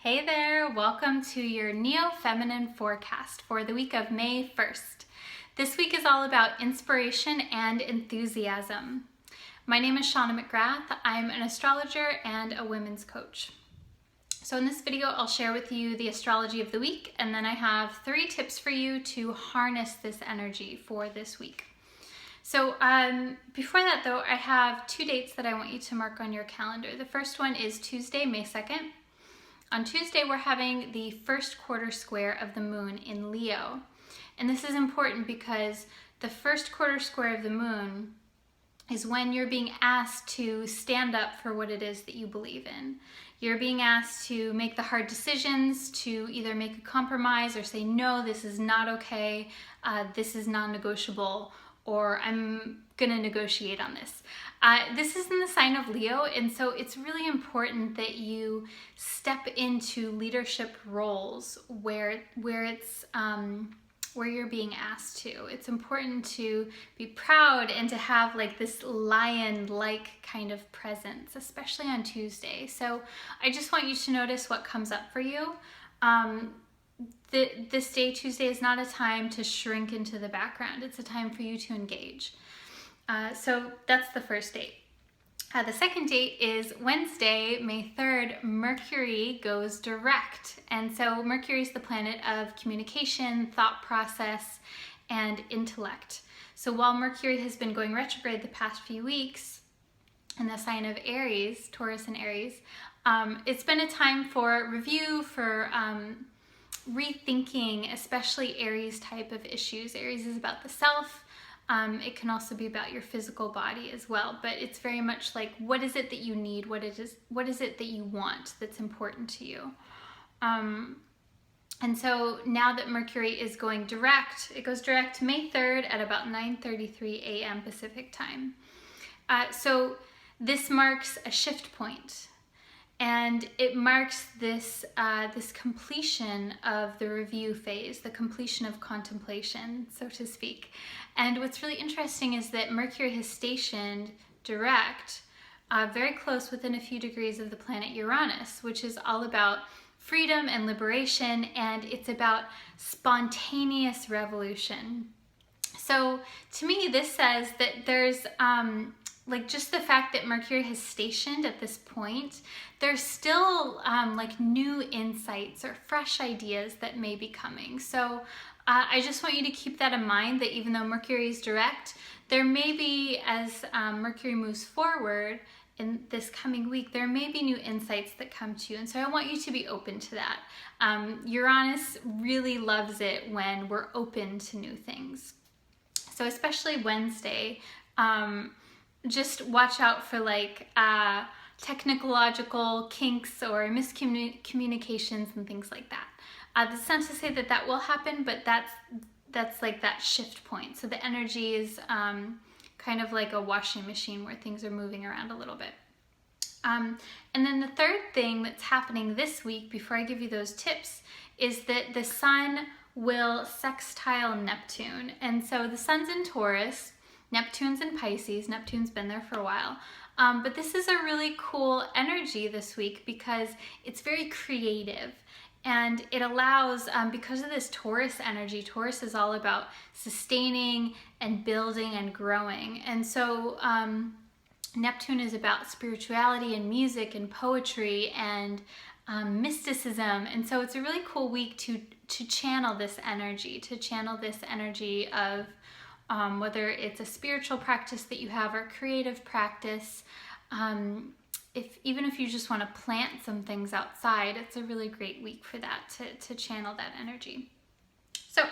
Hey there, welcome to your Neo-Feminine forecast for the week of May 1st. This week is all about inspiration and enthusiasm. My name is Shauna McGrath. I'm an astrologer and a women's coach. So in this video, I'll share with you the astrology of the week, and then I have 3 tips for you to harness this energy for this week. So before that though, I have 2 dates that I want you to mark on your calendar. The first one is Tuesday, May 2nd. On Tuesday, we're having the first quarter square of the moon in Leo. And this is important because the first quarter square of the moon is when you're being asked to stand up for what it is that you believe in. You're being asked to make the hard decisions, to either make a compromise or say, no, this is not okay, this is non-negotiable, or I'm gonna negotiate on this. This is in the sign of Leo, and so it's really important that you step into leadership roles where you're being asked to. It's important to be proud and to have like this lion-like kind of presence, especially on Tuesday. So I just want you to notice what comes up for you. This day, Tuesday, is not a time to shrink into the background. It's a time for you to engage. So that's the first date. The second date is Wednesday, May 3rd. Mercury goes direct. And so Mercury is the planet of communication, thought process, and intellect. So while Mercury has been going retrograde the past few weeks in the sign of Aries, Taurus and Aries, it's been a time for review, for rethinking, especially Aries type of issues. Aries is about the self. It can also be about your physical body as well, but it's very much like, what is it that you need? What is it that you want that's important to you? And so now that Mercury is going direct, it goes direct May 3rd at about 9:33 a.m. Pacific time. So this marks a shift point. And it marks this completion of the review phase, the completion of contemplation, so to speak. And what's really interesting is that Mercury has stationed direct, very close within a few degrees of the planet Uranus, which is all about freedom and liberation, and it's about spontaneous revolution. So to me, this says that there's like just the fact that Mercury has stationed at this point, there's still like new insights or fresh ideas that may be coming. So I just want you to keep that in mind, that even though Mercury is direct, there may be, as Mercury moves forward in this coming week, there may be new insights that come to you. And so I want you to be open to that. Uranus really loves it when we're open to new things. So especially Wednesday, just watch out for like technological kinks or miscommunications and things like that. That's not to say that that will happen, but that's like that shift point. So the energy is kind of like a washing machine where things are moving around a little bit. And then the third thing that's happening this week, before I give you those tips, is that the sun will sextile Neptune. And so the sun's in Taurus, Neptune's in Pisces. Neptune's been there for a while. But this is a really cool energy this week because it's very creative. And it allows, because of this Taurus energy, Taurus is all about sustaining and building and growing. And so Neptune is about spirituality and music and poetry and mysticism. And so it's a really cool week to channel this energy, of whether it's a spiritual practice that you have or creative practice. Even if you just want to plant some things outside, it's a really great week for that, to channel that energy. So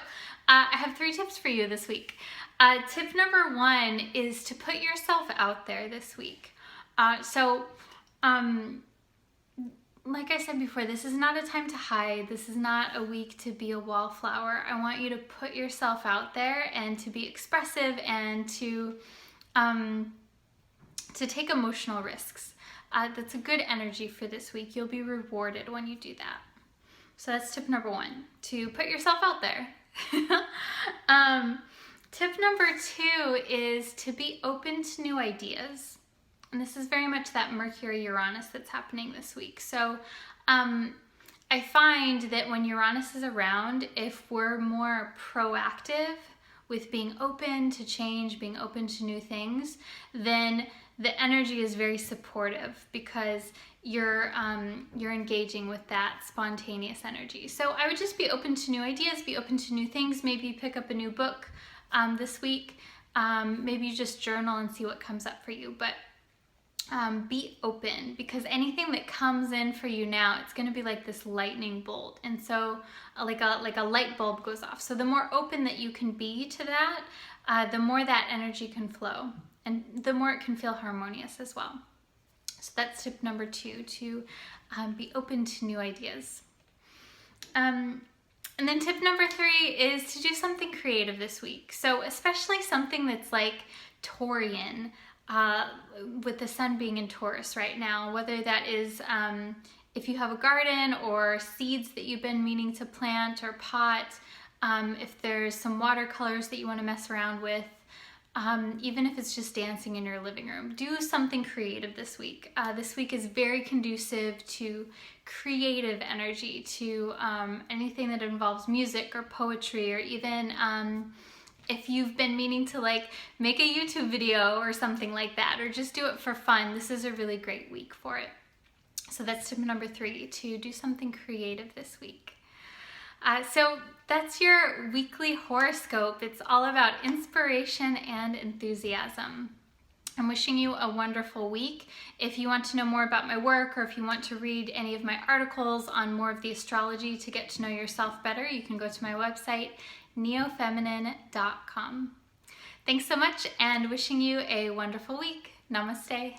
I have 3 tips for you this week. Tip number 1 is to put yourself out there this week. Like I said before, this is not a time to hide. This is not a week to be a wallflower. I want you to put yourself out there and to be expressive and to take emotional risks. That's a good energy for this week. You'll be rewarded when you do that. So that's tip number 1, to put yourself out there. Tip number 2 is to be open to new ideas. And this is very much that Mercury-Uranus that's happening this week. So I find that when Uranus is around, if we're more proactive with being open to change, being open to new things, then the energy is very supportive because you're engaging with that spontaneous energy. So I would just be open to new ideas, be open to new things. Maybe pick up a new book this week. Maybe you just journal and see what comes up for you. But be open, because anything that comes in for you now, it's going to be like this lightning bolt, and so like a light bulb goes off. So the more open that you can be to that, the more that energy can flow, and the more it can feel harmonious as well. So that's tip number 2, to be open to new ideas. And then tip number 3 is to do something creative this week. So especially something that's like Taurian, with the sun being in Taurus right now, whether that is if you have a garden or seeds that you've been meaning to plant or pot, if there's some watercolors that you want to mess around with, even if it's just dancing in your living room, do something creative this week. This week is very conducive to creative energy, to anything that involves music or poetry, or even if you've been meaning to like make a YouTube video or something like that, or just do it for fun, this is a really great week for it. So that's tip number 3, to do something creative this week. So that's your weekly horoscope. It's all about inspiration and enthusiasm. I'm wishing you a wonderful week. If you want to know more about my work, or if you want to read any of my articles on more of the astrology to get to know yourself better, you can go to my website, neofeminine.com. Thanks so much, and wishing you a wonderful week. Namaste.